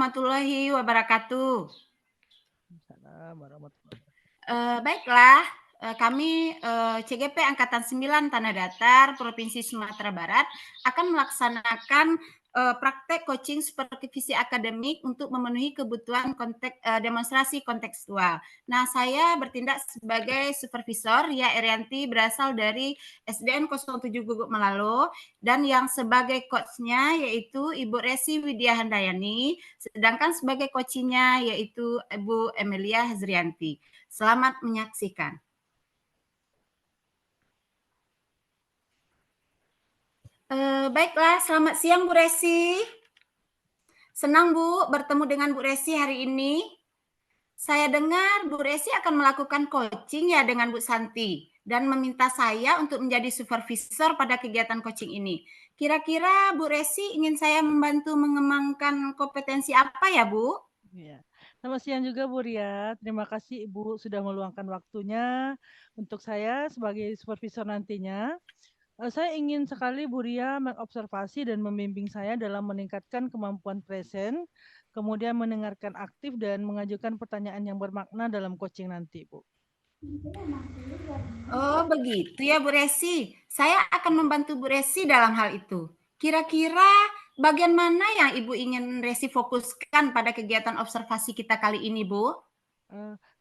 warahmatullahi wabarakatuh. Waalaikumsalam warahmatullahi wabarakatuh. Baiklah, kami, CGP Angkatan 9 Tanah Datar, Provinsi Sumatera Barat, akan melaksanakan, praktek coaching supervisi akademik untuk memenuhi kebutuhan demonstrasi kontekstual. Nah, saya bertindak sebagai supervisor, Ria Erianti, berasal dari SDN 07 Guguk Melalo, dan yang sebagai coach-nya yaitu Ibu Resi Widya Handayani, sedangkan sebagai coaching-nya yaitu Ibu Emilia Hazrianti. Selamat menyaksikan. Baiklah, selamat siang Bu Resi. Senang Bu bertemu dengan Bu Resi hari ini. Saya dengar Bu Resi akan melakukan coaching ya dengan Bu Santi dan meminta saya untuk menjadi supervisor pada kegiatan coaching ini. Kira-kira Bu Resi ingin saya membantu mengembangkan kompetensi apa ya Bu? Iya. Selamat siang juga Bu Ria. Terima kasih Ibu sudah meluangkan waktunya untuk saya sebagai supervisor nantinya. Saya ingin sekali Bu Ria mengobservasi dan membimbing saya dalam meningkatkan kemampuan present, kemudian mendengarkan aktif dan mengajukan pertanyaan yang bermakna dalam coaching nanti, Bu. Oh, begitu ya Bu Resi. Saya akan membantu Bu Resi dalam hal itu. Kira-kira bagian mana yang Ibu ingin Resi fokuskan pada kegiatan observasi kita kali ini, Bu?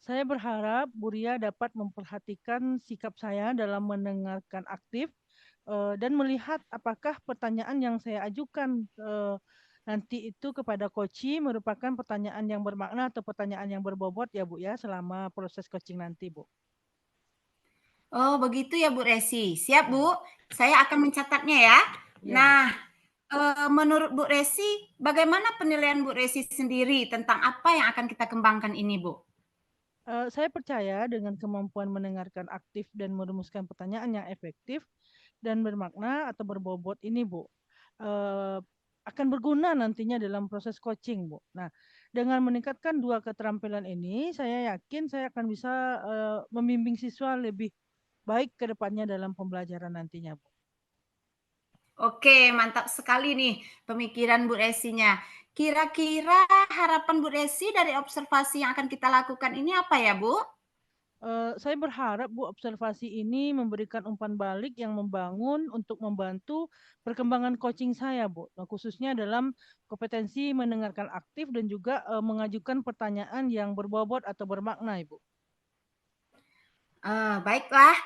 Saya berharap Bu Ria dapat memperhatikan sikap saya dalam mendengarkan aktif dan melihat apakah pertanyaan yang saya ajukan nanti itu kepada coaching merupakan pertanyaan yang bermakna atau pertanyaan yang berbobot ya Bu ya selama proses coaching nanti Bu. Oh, begitu ya Bu Resi. Siap, Ya, Bu. Saya akan mencatatnya ya. iya Bu. Nah, menurut Bu Resi, bagaimana penilaian Bu Resi sendiri tentang apa yang akan kita kembangkan ini, Bu? Saya percaya dengan kemampuan mendengarkan aktif dan merumuskan pertanyaan yang efektif dan bermakna atau berbobot ini, Bu, eh, akan berguna nantinya dalam proses coaching, Bu. Nah, dengan meningkatkan dua keterampilan ini, saya yakin saya akan bisa membimbing siswa lebih baik ke depannya dalam pembelajaran nantinya, Bu. Oke, mantap sekali nih pemikiran Bu Resinya. Kira-kira harapan Bu Resi dari observasi yang akan kita lakukan ini apa ya, Bu? Saya berharap Bu observasi ini memberikan umpan balik yang membangun untuk membantu perkembangan coaching saya Bu. Nah, khususnya dalam kompetensi mendengarkan aktif dan juga mengajukan pertanyaan yang berbobot atau bermakna Ibu. Baiklah,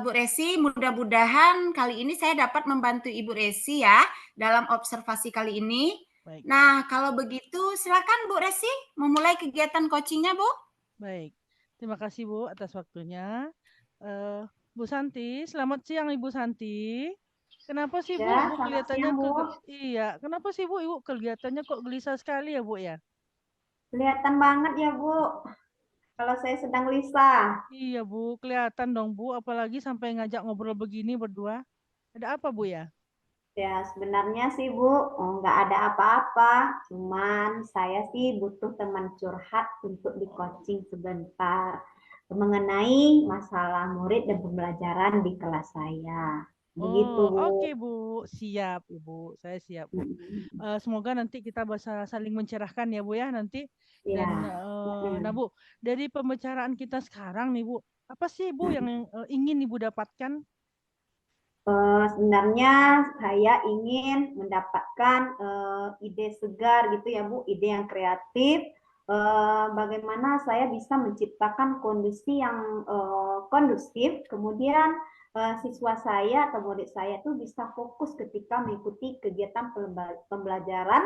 Bu Resi, mudah-mudahan kali ini saya dapat membantu Ibu Resi ya dalam observasi kali ini. Baik Ibu. Nah, kalau begitu silakan Bu Resi memulai kegiatan coachingnya, Bu. Baik. Terima kasih Bu atas waktunya. Eh, Bu Santi, selamat siang Ibu Santi. Kenapa sih Bu, Ya, Ibu selamat kelihatannya siang, Bu. iya, kenapa sih Bu, Ibu kelihatannya kok gelisah sekali ya Bu ya? Kelihatan banget ya, Bu, kalau saya sedang gelisah. Iya Bu, kelihatan dong Bu, apalagi sampai ngajak ngobrol begini berdua. Ada apa Bu ya? Ya, sebenarnya sih, Bu, nggak ada apa-apa. Cuman saya sih butuh teman curhat untuk di-coaching sebentar mengenai masalah murid dan pembelajaran di kelas saya. Begitu, Oh, Bu. oke Bu, siap Ibu, saya siap Bu. Semoga nanti kita bisa saling mencerahkan ya Bu ya nanti. Dan Ya. nah Bu, dari pembicaraan kita sekarang nih Bu, apa sih Bu yang ingin Ibu dapatkan? Sebenarnya saya ingin mendapatkan ide segar gitu ya Bu, ide yang kreatif. Bagaimana saya bisa menciptakan kondisi yang kondusif, kemudian siswa saya atau murid saya tuh bisa fokus ketika mengikuti kegiatan pembelajaran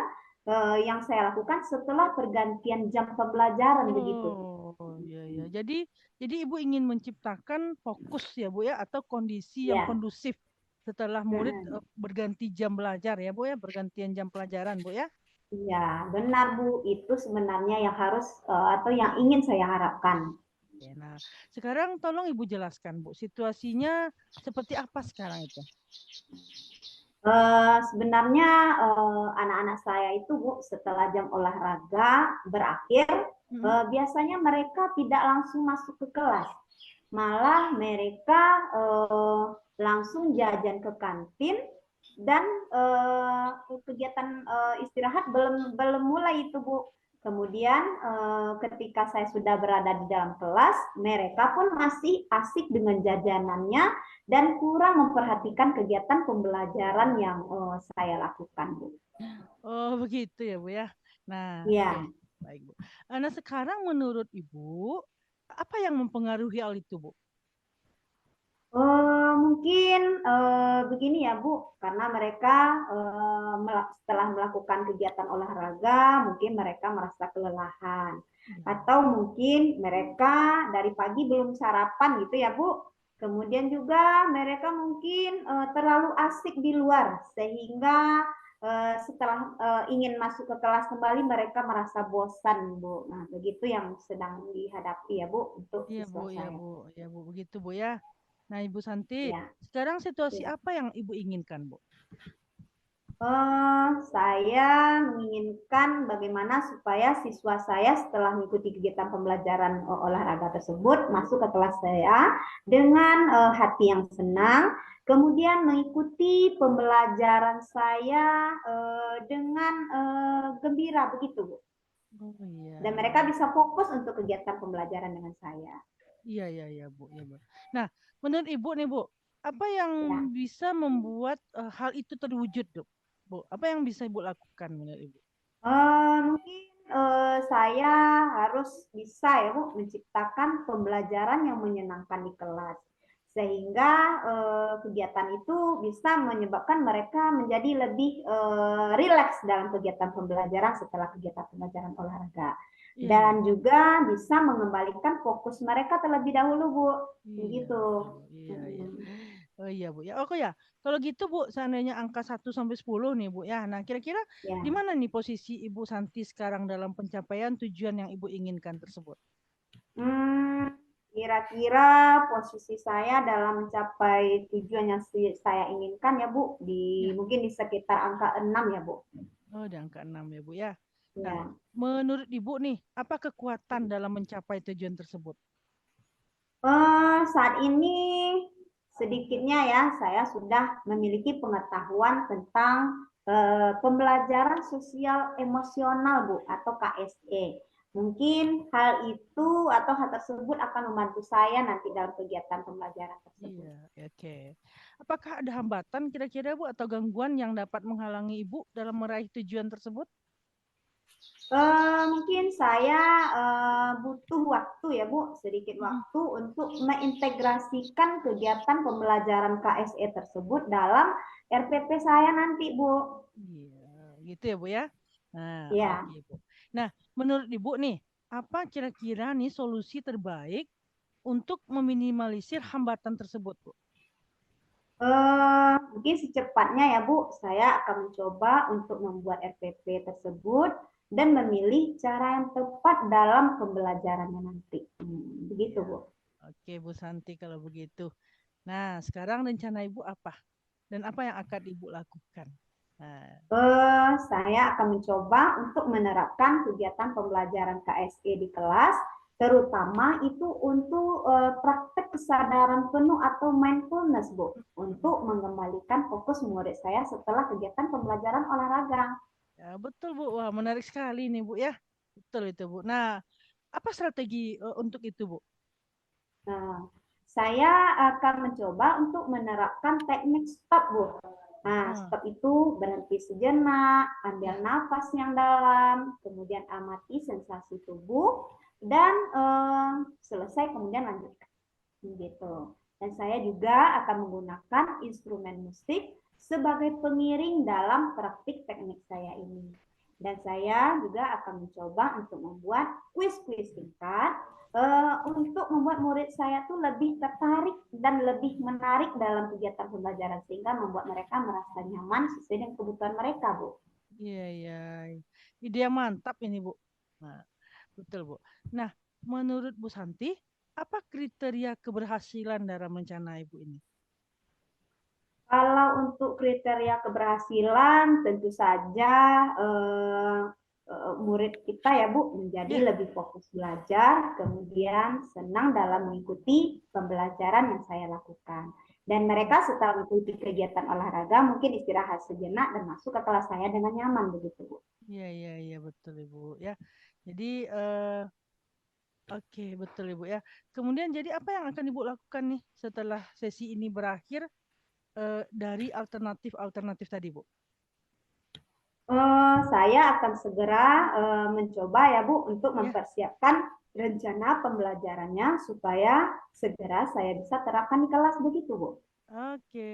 yang saya lakukan setelah pergantian jam pembelajaran begitu. Oh, iya ya. Jadi Ibu ingin menciptakan fokus ya Bu ya atau kondisi yang Ya. kondusif setelah murid berganti jam belajar ya Bu ya, bergantian jam pelajaran Bu ya. Iya, benar Bu. Itu sebenarnya yang harus atau yang ingin saya harapkan. Oke, nah, sekarang tolong Ibu jelaskan Bu, situasinya seperti apa sekarang itu? Sebenarnya anak-anak saya itu Bu, setelah jam olahraga berakhir, biasanya mereka tidak langsung masuk ke kelas. Malah mereka langsung jajan ke kantin, dan kegiatan istirahat belum mulai itu Bu. Kemudian ketika saya sudah berada di dalam kelas, mereka pun masih asik dengan jajanannya dan kurang memperhatikan kegiatan pembelajaran yang saya lakukan, Bu. Oh, begitu ya, Bu ya. Nah, oke. Ya, Baik, Bu. Nah, sekarang menurut Ibu, apa yang mempengaruhi hal itu, Bu? Mungkin begini ya Bu, karena mereka setelah melakukan kegiatan olahraga, mungkin mereka merasa kelelahan. Atau mungkin mereka dari pagi belum sarapan gitu ya Bu. Kemudian juga mereka mungkin terlalu asik di luar, sehingga setelah ingin masuk ke kelas kembali mereka merasa bosan Bu. Nah, begitu yang sedang dihadapi ya Bu untuk Iya, Bu, siswa ya, saya. Bu. Ya, Bu, begitu, Bu ya. Nah, Ibu Santi, Ya. sekarang situasi Ya. apa yang Ibu inginkan, Bu? Saya menginginkan bagaimana supaya siswa saya setelah mengikuti kegiatan pembelajaran olahraga tersebut masuk ke kelas saya dengan hati yang senang, kemudian mengikuti pembelajaran saya dengan gembira begitu, Bu. Oh iya, Dan iya. mereka bisa fokus untuk kegiatan pembelajaran dengan saya. Iya, iya, iya, Bu, ya, Bu. Nah, menurut Ibu nih, Bu, apa yang Ya. bisa membuat hal itu terwujud, Bu? Apa yang bisa Ibu lakukan menurut Ibu? Mungkin saya harus bisa ya Bu menciptakan pembelajaran yang menyenangkan di kelas sehingga kegiatan itu bisa menyebabkan mereka menjadi lebih rileks dalam kegiatan pembelajaran setelah kegiatan pembelajaran olahraga Iya, iya. dan juga bisa mengembalikan fokus mereka terlebih dahulu Bu Iya, begitu. betul, Bu. Iya, iya. Oh iya, Bu. Ya, oke ya. Kalau gitu, Bu, seandainya angka 1 sampai 10 nih, Bu, ya. Nah, kira-kira di Ya. mana nih posisi Ibu Santi sekarang dalam pencapaian tujuan yang Ibu inginkan tersebut? Kira-kira posisi saya dalam mencapai tujuan yang saya inginkan ya Bu, Ya. mungkin di sekitar angka 6 ya Bu. Oh, di angka 6 ya, Bu, ya. Nah, Ya. menurut Ibu nih, apa kekuatan dalam mencapai tujuan tersebut? Saat ini sedikitnya ya saya sudah memiliki pengetahuan tentang pembelajaran sosial emosional Bu atau KSE. Mungkin hal itu atau hal tersebut akan membantu saya nanti dalam kegiatan pembelajaran tersebut. Iya, oke. Apakah ada hambatan kira-kira, Bu, atau gangguan yang dapat menghalangi Ibu dalam meraih tujuan tersebut? Mungkin saya butuh waktu ya Bu, sedikit Mm-mm. waktu untuk mengintegrasikan kegiatan pembelajaran KSE tersebut dalam RPP saya nanti Bu. Iya, gitu ya, Bu ya. Nah, Ya, oke, Bu. Nah, menurut Ibu nih, apa kira-kira nih solusi terbaik untuk meminimalisir hambatan tersebut, Bu? mungkin secepatnya ya Bu, saya akan mencoba untuk membuat RPP tersebut dan memilih cara yang tepat dalam pembelajarannya nanti. Begitu Iya. Bu. Oke, Bu Santi kalau begitu. Nah, sekarang rencana Ibu apa? Dan apa yang akan Ibu lakukan? Nah, Saya akan mencoba untuk menerapkan kegiatan pembelajaran KSE di kelas, terutama itu untuk praktek kesadaran penuh atau mindfulness, Bu, untuk mengembalikan fokus murid saya setelah kegiatan pembelajaran olahraga. ya betul, Bu. Wah, menarik sekali nih, Bu ya. Betul itu, Bu. Nah, apa strategi untuk itu, Bu? Nah, saya akan mencoba untuk menerapkan teknik stop, Bu. Nah, Ah, stop itu berhenti sejenak, ambil ya. nafas yang dalam, kemudian amati sensasi tubuh, dan selesai kemudian lanjutkan. Gitu. Dan saya juga akan menggunakan instrumen musik sebagai pengiring dalam praktik teknik saya ini. Dan saya juga akan mencoba untuk membuat kuis-kuis singkat untuk membuat murid saya tuh lebih tertarik dan lebih menarik dalam kegiatan pembelajaran sehingga membuat mereka merasa nyaman sesuai dengan kebutuhan mereka, Bu. Iya, iya. Ide yang mantap ini, Bu. Nah, betul, Bu. Nah, menurut Bu Santi, apa kriteria keberhasilan dalam rencana Ibu ini? Kalau untuk kriteria keberhasilan, tentu saja murid kita ya Bu menjadi Ya, lebih fokus belajar, kemudian senang dalam mengikuti pembelajaran yang saya lakukan. Dan mereka setelah mengikuti kegiatan olahraga mungkin istirahat sejenak dan masuk ke kelas saya dengan nyaman begitu, Bu. Iya, iya, iya, betul Ibu ya. Jadi oke, betul Ibu ya. Kemudian jadi apa yang akan Ibu lakukan nih setelah sesi ini berakhir dari alternatif-alternatif tadi, Bu? Saya akan segera mencoba ya Bu untuk Ya, mempersiapkan rencana pembelajarannya supaya segera saya bisa terapkan di kelas begitu Bu. oke.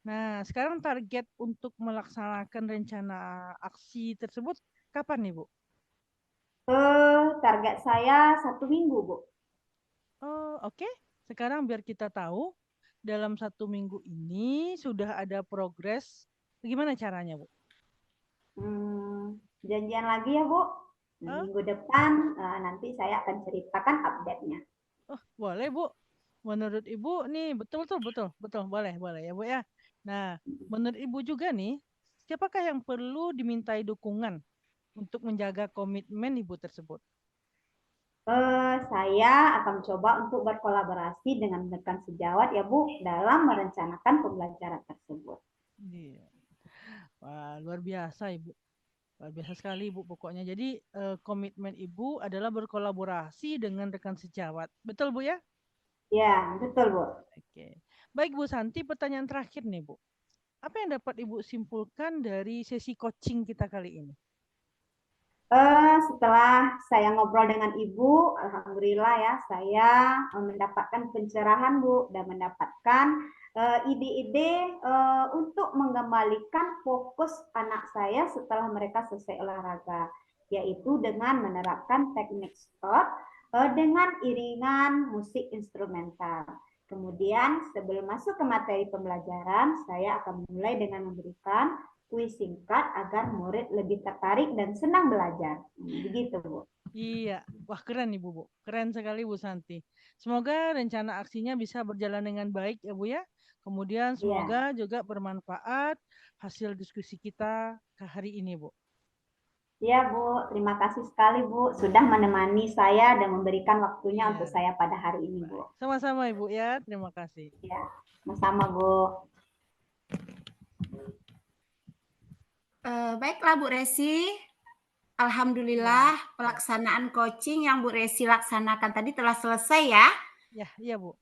Nah, sekarang target untuk melaksanakan rencana aksi tersebut kapan nih, Bu? Target saya 1 minggu Bu. Oh, oke. Sekarang biar kita tahu dalam 1 minggu ini sudah ada progres. Bagaimana caranya, Bu? Janjian lagi ya Bu. Oh, Minggu depan nanti saya akan ceritakan update-nya. oh, boleh, Bu. Menurut Ibu nih, betul, betul, betul, betul, boleh, boleh ya, Bu ya. Nah, menurut Ibu juga nih, siapakah yang perlu dimintai dukungan untuk menjaga komitmen Ibu tersebut? Saya akan coba untuk berkolaborasi dengan rekan sejawat ya Bu dalam merencanakan pembelajaran tersebut. Iya. Wah, luar biasa, Ibu. Luar biasa sekali, Ibu, pokoknya. Jadi, komitmen Ibu adalah berkolaborasi dengan rekan sejawat. Betul, Bu ya? Ya, betul Bu. Oke. Baik, Bu Santi, pertanyaan terakhir nih, Bu. Apa yang dapat Ibu simpulkan dari sesi coaching kita kali ini? Setelah saya ngobrol dengan Ibu, alhamdulillah ya, saya mendapatkan pencerahan Bu dan mendapatkan ide-ide untuk mengembalikan fokus anak saya setelah mereka selesai olahraga, yaitu dengan menerapkan teknik STOT dengan iringan musik instrumental. Kemudian sebelum masuk ke materi pembelajaran, saya akan mulai dengan memberikan kuis singkat agar murid lebih tertarik dan senang belajar. Begitu, Bu. Iya, wah keren Ibu, Bu. Keren sekali Bu Santi. Semoga rencana aksinya bisa berjalan dengan baik ya Bu ya. Kemudian Iya. semoga juga bermanfaat hasil diskusi kita ke hari ini Bu. Iya, Bu. Terima kasih sekali, Bu, sudah menemani saya dan memberikan waktunya Iya, untuk saya pada hari ini, Bu. baik. Sama-sama Ibu ya, terima kasih. Ya, sama-sama, Bu. Baiklah Bu Resi, Ya, alhamdulillah ya, pelaksanaan coaching yang Bu Resi laksanakan tadi telah selesai ya. ya, iya Bu.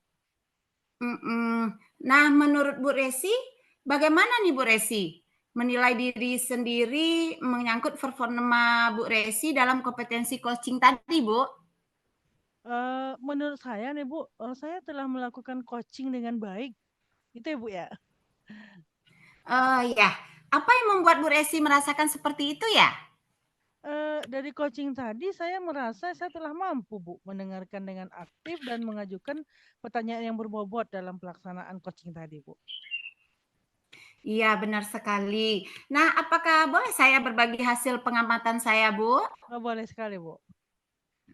Nah, menurut Bu Resi, bagaimana nih Bu Resi menilai diri sendiri menyangkut performa Bu Resi dalam kompetensi coaching tadi, Bu? Menurut saya nih Bu, saya telah melakukan coaching dengan baik. Itu ya Bu ya. Ya, apa yang membuat Bu Resi merasakan seperti itu ya? Dari coaching tadi saya merasa saya telah mampu Bu mendengarkan dengan aktif dan mengajukan pertanyaan yang berbobot dalam pelaksanaan coaching tadi Bu. Iya, benar sekali. Nah, apakah boleh saya berbagi hasil pengamatan saya, Bu? Oh, boleh sekali Bu.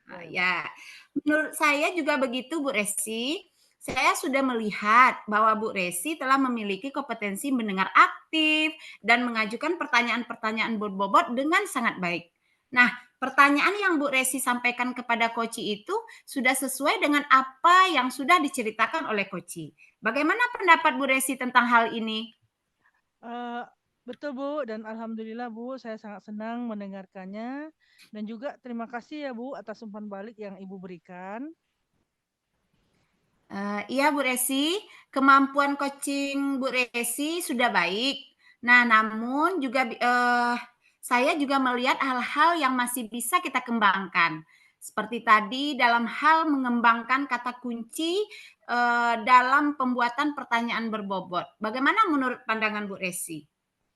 Boleh Bu. Ya, menurut saya juga begitu, Bu Resi. Saya sudah melihat bahwa Bu Resi telah memiliki kompetensi mendengar aktif dan mengajukan pertanyaan-pertanyaan berbobot dengan sangat baik. Nah, pertanyaan yang Bu Resi sampaikan kepada Koci itu sudah sesuai dengan apa yang sudah diceritakan oleh Koci. Bagaimana pendapat Bu Resi tentang hal ini? Eh, betul Bu dan alhamdulillah Bu saya sangat senang mendengarkannya dan juga terima kasih ya Bu atas umpan balik yang Ibu berikan. Iya Bu Resi, kemampuan coaching Bu Resi sudah baik. Nah, namun juga saya juga melihat hal-hal yang masih bisa kita kembangkan. Seperti tadi dalam hal mengembangkan kata kunci dalam pembuatan pertanyaan berbobot. Bagaimana menurut pandangan Bu Resi?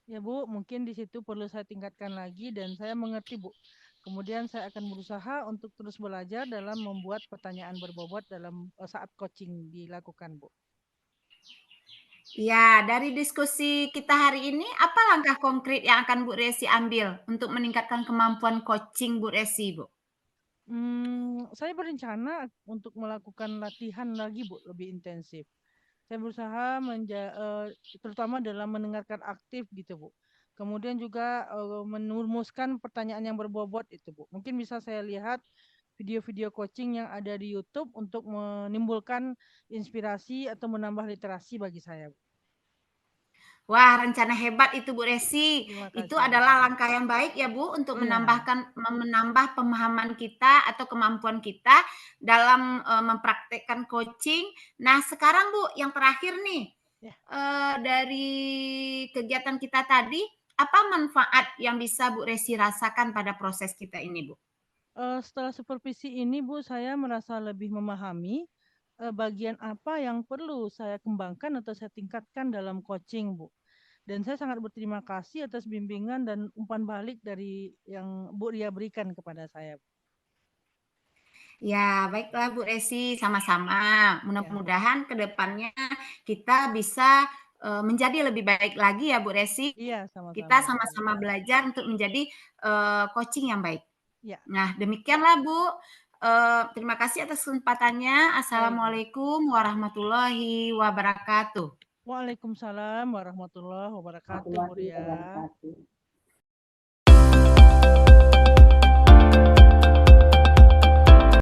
Ya Bu, mungkin di situ perlu saya tingkatkan lagi dan saya mengerti Bu. Kemudian saya akan berusaha untuk terus belajar dalam membuat pertanyaan berbobot dalam saat coaching dilakukan Bu. Ya, dari diskusi kita hari ini, apa langkah konkret yang akan Bu Resi ambil untuk meningkatkan kemampuan coaching Bu Resi, Bu? Saya berencana untuk melakukan latihan lagi Bu, lebih intensif. Saya berusaha terutama dalam mendengarkan aktif gitu Bu. Kemudian juga menumuskan pertanyaan yang berbobot itu Bu. Mungkin bisa saya lihat video-video coaching yang ada di YouTube untuk menimbulkan inspirasi atau menambah literasi bagi saya. Wah, rencana hebat itu Bu Resi. Terima Itu kasih. adalah langkah yang baik ya Bu untuk Iya. menambah pemahaman kita atau kemampuan kita dalam mempraktekkan coaching. Nah, sekarang Bu, yang terakhir nih, Ya. dari kegiatan kita tadi, apa manfaat yang bisa Bu Resi rasakan pada proses kita ini, Bu? Setelah supervisi ini Bu, saya merasa lebih memahami bagian apa yang perlu saya kembangkan atau saya tingkatkan dalam coaching Bu. Dan saya sangat berterima kasih atas bimbingan dan umpan balik dari yang Bu Ria berikan kepada saya. Ya, baiklah Bu Resi, sama-sama. Ya. Mudah-mudahan ke depannya kita bisa menjadi lebih baik lagi ya Bu Resi. Iya, sama-sama. Kita sama-sama belajar untuk menjadi coaching yang baik. Ya. Nah, demikianlah Bu. Terima kasih atas kesempatannya. Assalamualaikum warahmatullahi wabarakatuh. Waalaikumsalam warahmatullahi wabarakatuh, Bu Ria.